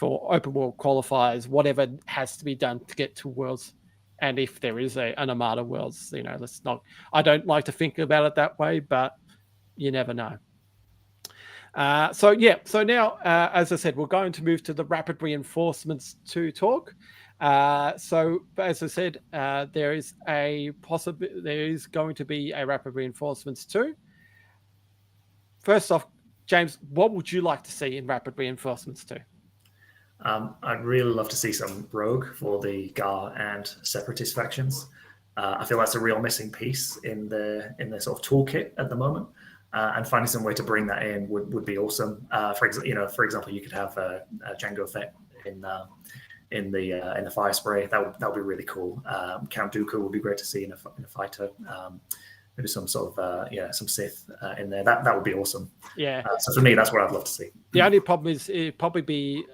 [SPEAKER 1] open world qualifiers, whatever has to be done to get to Worlds And if there is an Armada Worlds, let's not. I don't like to think about it that way, but you never know. So now, as I said, we're going to move to the rapid reinforcements to talk. So as I said, there is going to be a rapid reinforcements 2. First off, James, what would you like to see in rapid reinforcements 2?
[SPEAKER 3] I'd really love to see some rogue for the Gar and Separatist factions. I feel that's a real missing piece in the sort of toolkit at the moment. And finding some way to bring that in would be awesome. For example, you could have Jango Fett in the fire spray. That would be really cool. Count Dooku would be great to see in a fighter. Maybe some sort of some Sith in there. That would be awesome.
[SPEAKER 1] Yeah.
[SPEAKER 3] So for me, that's what I'd love to see.
[SPEAKER 1] The only problem is it'd probably be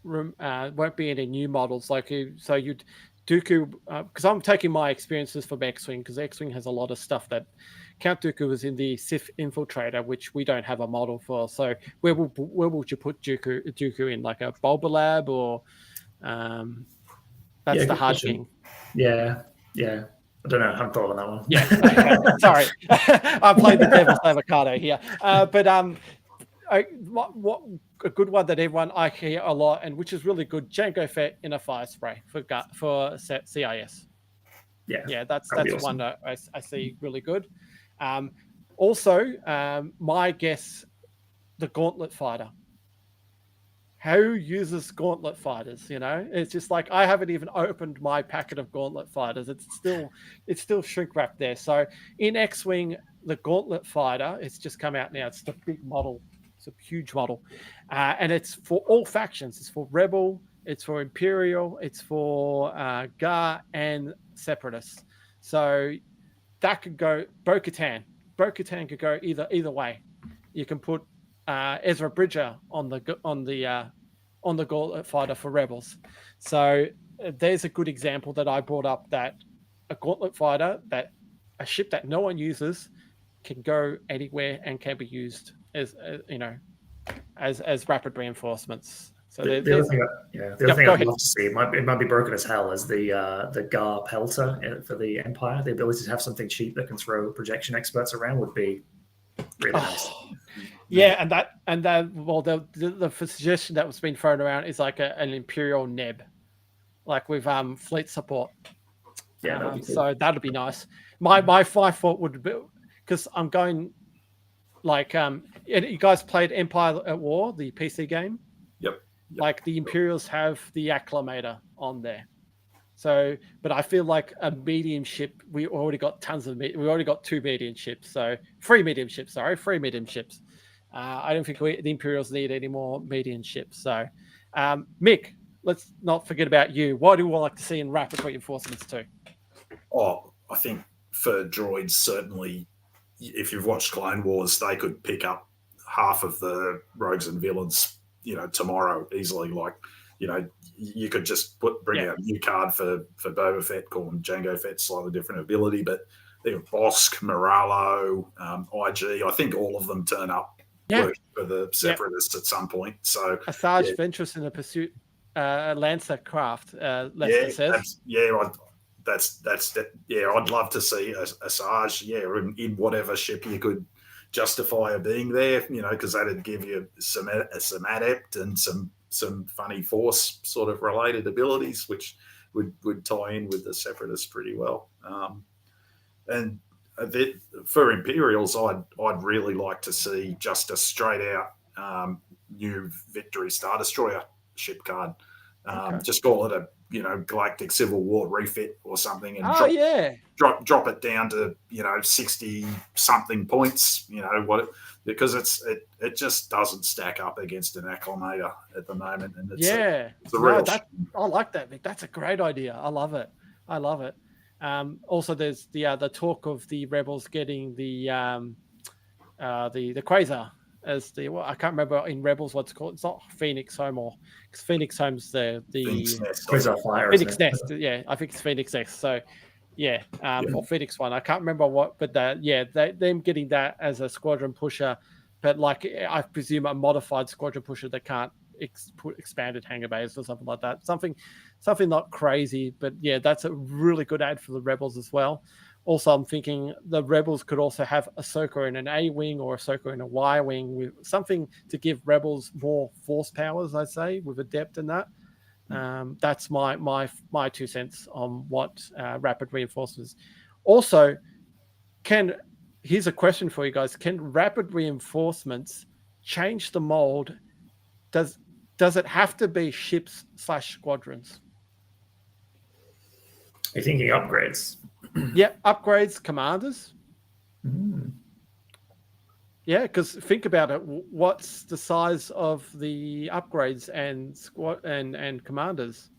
[SPEAKER 1] won't be any new models. You'd Dooku, because I'm taking my experiences from X Wing, because X Wing has a lot of stuff that Count Dooku was in the Sith Infiltrator, which we don't have a model for. So where would you put Dooku in, like a Bulba Lab, or that's the hard thing.
[SPEAKER 3] Yeah. I don't know. I haven't thought on that one.
[SPEAKER 1] Yeah. Okay. Sorry. I played the devil's avocado here. But what a good one that I hear a lot, and which is really good, Jango Fett in a fire spray for CIS. Yeah, that's awesome. One that I see really good. Also, my guess, the Gauntlet Fighter. Who uses Gauntlet Fighters? It's just like I haven't even opened my packet of Gauntlet Fighters. It's still shrink wrapped there. So in X Wing, the Gauntlet Fighter, it's just come out now. It's the big model. It's a huge model, and it's for all factions. It's for Rebel, it's for Imperial, it's for Gar and Separatists. So that could go Bo-Katan. Bo-Katan could go either way. You can put Ezra Bridger on the Gauntlet Fighter for Rebels. So there's a good example that I brought up, that a Gauntlet Fighter, that a ship that no one uses, can go anywhere and can be used as rapid reinforcements. So the other thing
[SPEAKER 3] I'd love to see, it might be broken as hell, as the Gar Pelter for the Empire. The ability to have something cheap that can throw projection experts around would be really nice.
[SPEAKER 1] Yeah, and the suggestion that was being thrown around is like an Imperial Neb, like with fleet support.
[SPEAKER 3] Yeah, that'd be cool.
[SPEAKER 1] So that'd be nice. My thought would be, because I'm going like you guys played Empire at War, the PC game.
[SPEAKER 2] Yep.
[SPEAKER 1] Like the Imperials have the Acclamator on there. So, but I feel like a medium ship, we already got we already got 2 medium ships. So 3 medium ships. I don't think the Imperials need any more medium ships. So, Mick, let's not forget about you. What do we like to see in rapid reinforcements too?
[SPEAKER 2] Oh, I think for droids, certainly, if you've watched Clone Wars, they could pick up half of the rogues and villains, tomorrow easily. Like, you could just bring out a new card for Boba Fett, call him Jango Fett, slightly different ability, but Bosk, Moralo, IG, I think all of them turn up for the Separatists at some point. So
[SPEAKER 1] Asajj Ventress in a pursuit Lancer craft, Lester says.
[SPEAKER 2] I'd love to see Asajj, in whatever ship you could justify her being there, because that'd give you some adept and some funny force sort of related abilities, which would tie in with the Separatists pretty well. And for Imperials, I'd really like to see just a straight out new Victory Star Destroyer ship card. Just call it a Galactic Civil War refit or something, and drop it down to 60 something points. Because it just doesn't stack up against an Acclamator at the moment, and it's
[SPEAKER 1] I like that, Mick. That's a great idea. I love it. Also, there's the talk of the Rebels getting the Quasar as I can't remember in Rebels what's called. It's not Phoenix Home, because Phoenix Home's the
[SPEAKER 3] Quasar Flyer,
[SPEAKER 1] Phoenix Nest. Yeah, I think it's Phoenix Nest. So or Phoenix One. I can't remember what, but them getting that as a squadron pusher, but like I presume a modified squadron pusher that can't put expanded hangar bays or something like that. Something not crazy, but yeah, that's a really good ad for the Rebels as well. Also, I'm thinking the Rebels could also have Ahsoka in an A wing or Ahsoka in a Y wing, with something to give Rebels more force powers, I'd say, with Adept in that. That's my 2 cents on what rapid reinforcements. Also, here's a question for you guys: can rapid reinforcements change the mold? Does it have to be ships/squadrons?
[SPEAKER 3] You're thinking upgrades?
[SPEAKER 1] Yeah, upgrades, commanders.
[SPEAKER 3] Mm.
[SPEAKER 1] Yeah, because think about it. What's the size of the upgrades and commanders?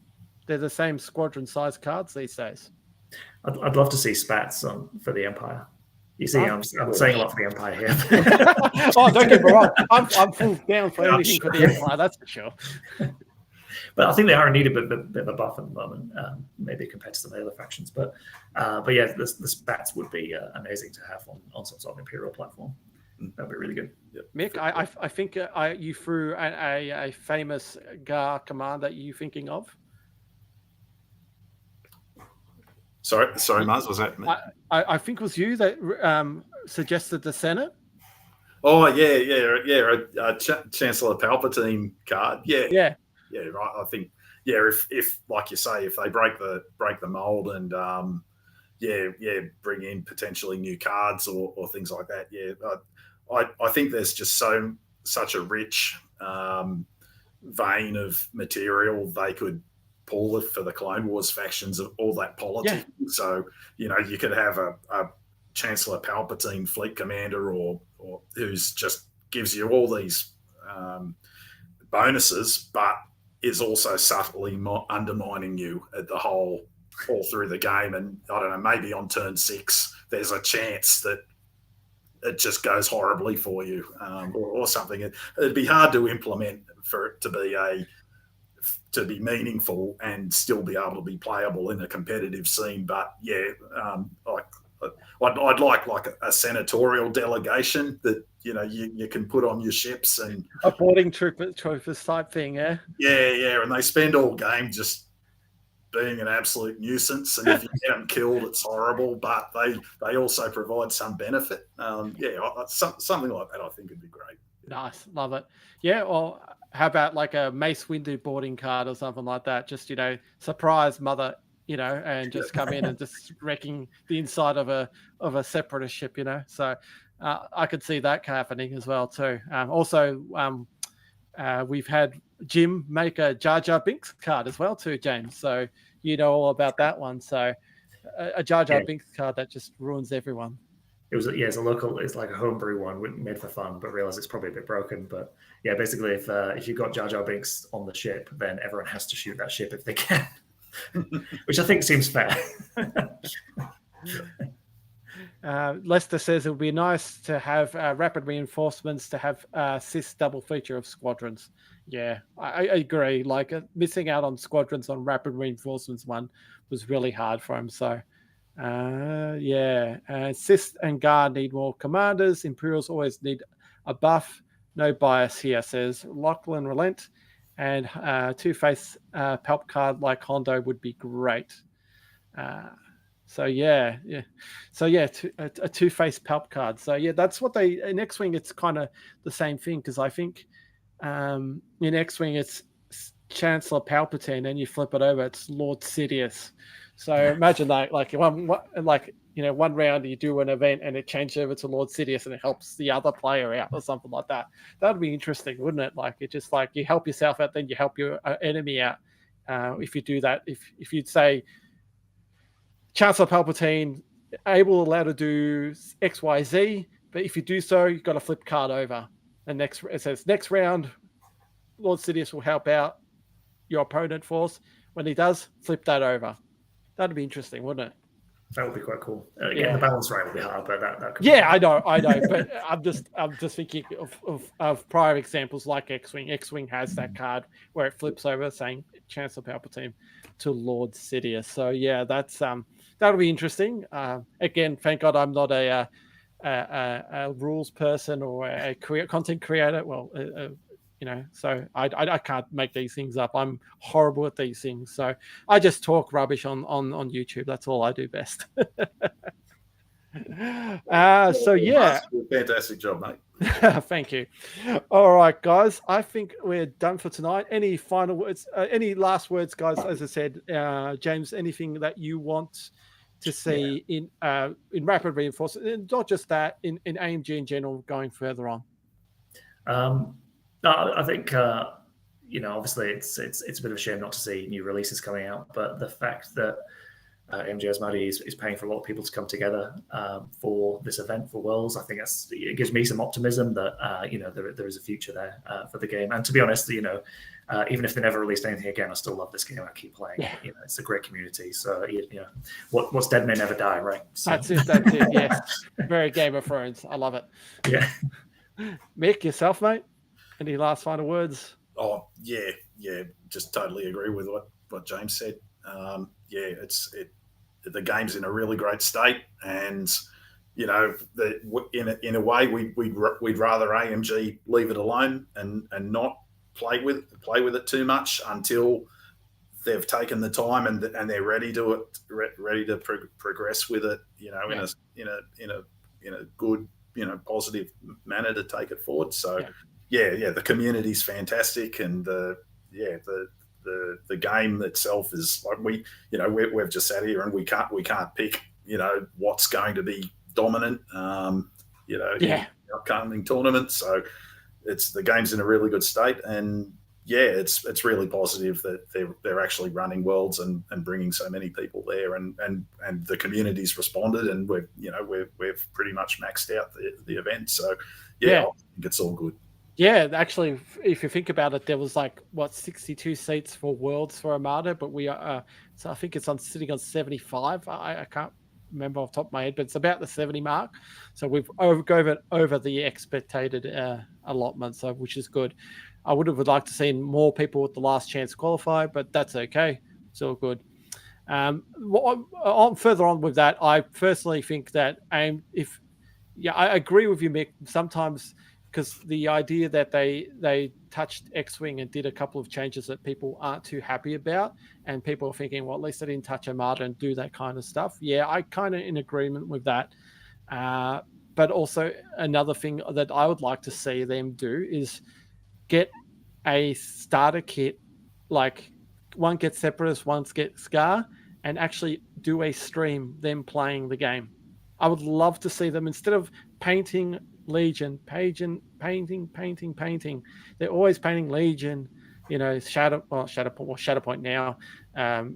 [SPEAKER 1] They're the same squadron size cards these days.
[SPEAKER 3] I'd love to see spats for the Empire. You see, I'm saying a lot for the Empire here.
[SPEAKER 1] Oh, don't get me wrong. I'm full down for anything for the Empire, that's for sure.
[SPEAKER 3] But I think they are needed a bit of a buff at the moment, maybe compared to some of the other factions. But yeah, the spats would be amazing to have on some sort of Imperial platform. That'd be really good.
[SPEAKER 2] Yep.
[SPEAKER 1] Mick, I think you threw a famous GAR command that you thinking of.
[SPEAKER 2] Sorry, Muzz, was that me?
[SPEAKER 1] I think it was you that suggested the Senate.
[SPEAKER 2] Oh yeah. Chancellor Palpatine card. Yeah, right. I think if like you say, if they break the mold and bring in potentially new cards or things like that. Yeah, I think there's just such a rich vein of material they could pull for the Clone Wars factions of all that politics. Yeah. So, you could have a Chancellor Palpatine fleet commander or who's just gives you all these bonuses, but is also subtly undermining you at the all through the game. And I don't know, maybe on turn 6, there's a chance that it just goes horribly for you or something. It'd be hard to implement for it to be meaningful and still be able to be playable in a competitive scene. But yeah, I'd like a senatorial delegation that you can put on your ships and
[SPEAKER 1] a boarding troopers type thing. Yeah,
[SPEAKER 2] and they spend all game just being an absolute nuisance, and if you get them killed, it's horrible. But they also provide some benefit. Something like that I think would be great.
[SPEAKER 1] Nice, love it. Yeah, or how about like a Mace Windu boarding card or something like that? Just surprise mother, and just come in and just wrecking the inside of a separatist ship, So I could see that happening as well too. Also, we've had Jim make a Jar Jar Binks card as well too, James. So all about that one. So a Jar Jar Binks card that just ruins everyone.
[SPEAKER 3] It's like a homebrew one made for fun, but realize it's probably a bit broken. But yeah, basically, if you've got Jar Jar Binks on the ship, then everyone has to shoot that ship if they can, which I think seems fair.
[SPEAKER 1] Lester says it would be nice to have rapid reinforcements to have CIS double feature of squadrons. Yeah, I agree. Like missing out on squadrons on rapid reinforcements one was really hard for him. So. CIS and GAR need more commanders. Imperials always need a buff. No bias here, says Lachlan Relent. And two-face Palp card like Hondo would be great. A two-face Palp card. So yeah, that's what in X Wing. It's kind of the same thing because I think in X Wing it's Chancellor Palpatine, and you flip it over, it's Lord Sidious. So imagine that, one round you do an event and it changes over to Lord Sidious and it helps the other player out or something like that. That would be interesting, wouldn't it? Like it's just like you help yourself out, then you help your enemy out. If you do that, if you'd say Chancellor Palpatine allowed to do X, Y, Z, but if you do so, you've got to flip card over. And it says next round, Lord Sidious will help out your opponent force. When he does, flip that over. That'd be interesting, wouldn't it?
[SPEAKER 3] That would be quite cool. Getting the balance right would be hard, but that could
[SPEAKER 1] be I know. But I'm just thinking of prior examples like X Wing. X Wing has that card where it flips over saying Chancellor Palpatine to Lord Sidious. So yeah, that'll be interesting. Again, thank God I'm not a rules person or a content creator. Well, So I can't make these things up. I'm horrible at these things. So I just talk rubbish on YouTube. That's all I do best. So yeah,
[SPEAKER 2] fantastic job, mate.
[SPEAKER 1] Thank you. All right, guys. I think we're done for tonight. Any final words? Any last words, guys? As I said, James, anything that you want to see in rapid reinforcement, and not just that, in AMG in general, going further on?
[SPEAKER 3] I think obviously it's a bit of a shame not to see new releases coming out, but the fact that AMG Armada is paying for a lot of people to come together for this event for Worlds, I think it gives me some optimism that there is a future there for the game. And to be honest, even if they never released anything again, I still love this game. I keep playing it. It's a great community. So what's dead may never die, right? So.
[SPEAKER 1] That's it. Yes, very Game of Thrones. I love it.
[SPEAKER 3] Yeah.
[SPEAKER 1] Mick, yourself, mate. Any last final words?
[SPEAKER 2] Oh yeah, just totally agree with what James said. The game's in a really great state, and in a way we'd rather AMG leave it alone and not play with it too much until they've taken the time and they're ready to progress with it. In a good positive manner to take it forward. So the community's fantastic, and the game itself is like we've just sat here and we can't pick what's going to be dominant in the upcoming tournament. So the game's in a really good state, and it's really positive that they're actually running Worlds and bringing so many people there, and the community's responded, and we've pretty much maxed out the event. So I think it's all good.
[SPEAKER 1] Yeah, actually, if you think about it, there was 62 seats for Worlds for Armada, but we are so I think it's sitting on 75. I can't remember off the top of my head, but it's about the 70 mark. So we've over the expected allotment, so which is good. I would have liked to see more people with the last chance qualify, but that's okay. It's all good. Further on with that, I personally think that I agree with you, Mick. Sometimes, because the idea that they touched X Wing and did a couple of changes that people aren't too happy about, and people are thinking, well, at least they didn't touch Armada and do that kind of stuff. Yeah, I kind of in agreement with that. But also another thing that I would like to see them do is get a starter kit, like one gets Separatist, one gets Scar, and actually do a stream them playing the game. I would love to see them, instead of painting Legion, painting. They're always painting Legion, Shatterpoint now,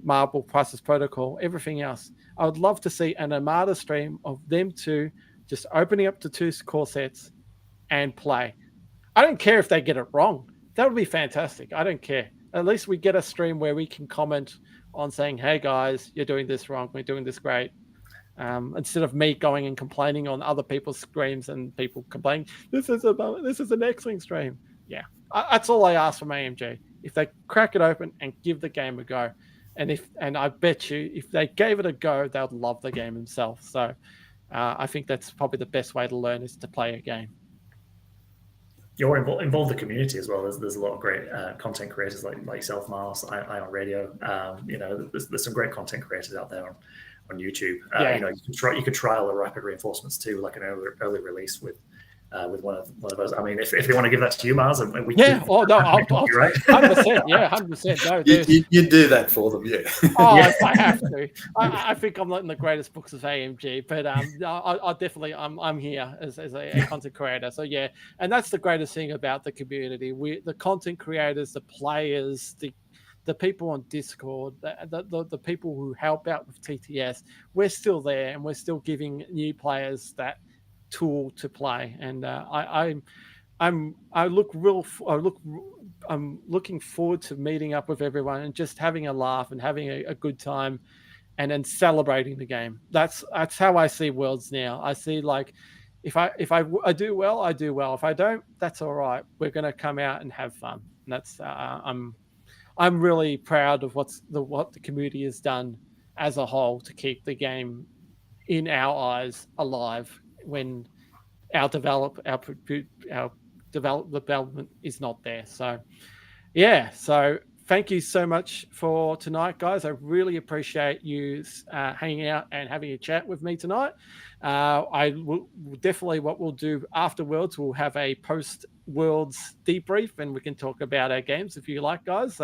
[SPEAKER 1] Marble, Crisis Protocol, everything else. I would love to see an Armada stream of them two just opening up to 2 core sets and play. I don't care if they get it wrong. That would be fantastic. I don't care. At least we get a stream where we can comment on saying, hey guys, you're doing this wrong, we're doing this great. Instead of me going and complaining on other people's streams and people complaining, this is an X Wing stream. Yeah, that's all I ask from AMG. If they crack it open and give the game a go, and I bet you if they gave it a go, they would love the game themselves. So I think that's probably the best way to learn, is to play a game.
[SPEAKER 3] You're involve the community as well. There's a lot of great content creators like yourself, Mars, Ion Radio. There's some great content creators out there on YouTube. You could trial the rapid reinforcements too, like an early release with one of us. I mean, if they want to give that to you, Mars, and we
[SPEAKER 1] I'll right? 100%, 100%. No,
[SPEAKER 2] you do that for them, yeah.
[SPEAKER 1] If I have to. I think I'm not in the greatest books of AMG, but I definitely I'm here as a content creator. So yeah, and that's the greatest thing about the community. The content creators, the players, the people on Discord, the people who help out with TTS, we're still there, and we're still giving new players that tool to play. And I'm looking forward to meeting up with everyone and just having a laugh and having a good time, and then celebrating the game. That's how I see Worlds now. I see, like, if I do well, I do well. If I don't, that's all right. We're going to come out and have fun. And that's I'm really proud of what the community has done as a whole to keep the game, in our eyes, alive, when our development is not there. So, yeah. So thank you so much for tonight, guys. I really appreciate you hanging out and having a chat with me tonight. I will definitely, what we'll do after Worlds, we'll have a post-Worlds debrief, and we can talk about our games if you like, guys.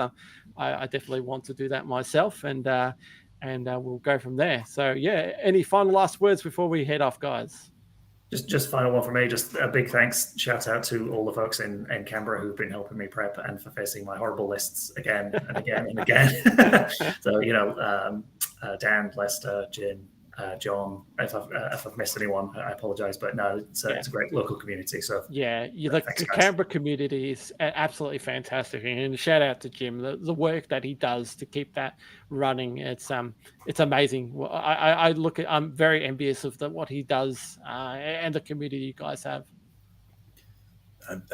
[SPEAKER 1] I definitely want to do that myself, and we'll go from there. So, yeah, any final last words before we head off, guys?
[SPEAKER 3] Just final one for me. Just a big thanks, shout out to all the folks in Canberra who've been helping me prep and for facing my horrible lists again and again and again. So, Dan, Lester, Jim, John, if I've missed anyone, I apologize, but no, it's a great local community. So
[SPEAKER 1] the Canberra community is absolutely fantastic, and shout out to Jim, the work that he does to keep that running. It's amazing. I'm very envious of what he does and the community you guys have.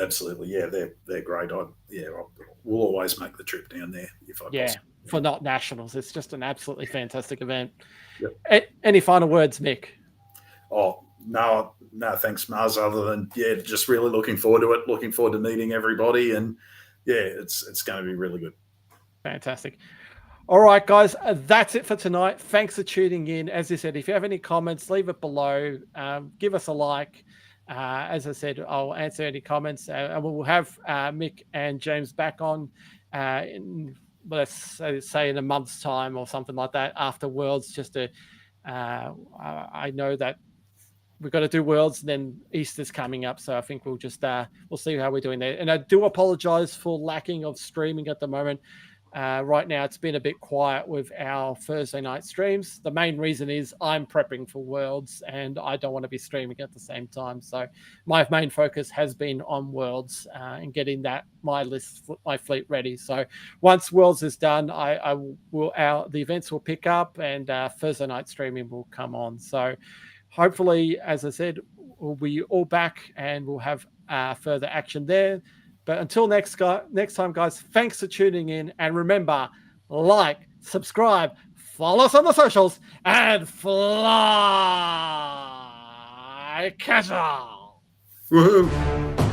[SPEAKER 2] Absolutely, yeah, they're great. We'll always make the trip down there if I possibly.
[SPEAKER 1] For not nationals, it's just an absolutely fantastic event.
[SPEAKER 2] Yep.
[SPEAKER 1] Any final words, Mick?
[SPEAKER 2] Oh, no, thanks, Mars. Other than just really looking forward to it. Looking forward to meeting everybody, and it's going to be really good.
[SPEAKER 1] Fantastic. All right, guys, that's it for tonight. Thanks for tuning in. As I said, if you have any comments, leave it below. Give us a like. As I said, I'll answer any comments, and we'll have Mick and James back on in, let's say, in a month's time or something like that after Worlds. Just to, I know that we've got to do Worlds, and then Easter's coming up, so I think we'll just we'll see how we're doing there. And I do apologize for lacking of streaming at the moment. Right now, it's been a bit quiet with our Thursday night streams. The main reason is I'm prepping for Worlds, and I don't want to be streaming at the same time. So my main focus has been on Worlds and getting my fleet ready. So once Worlds is done, the events will pick up, and Thursday night streaming will come on. So hopefully, as I said, we'll be all back, and we'll have further action there. But until next time, guys, thanks for tuning in. And remember, like, subscribe, follow us on the socials, and fly casual.
[SPEAKER 2] Woohoo!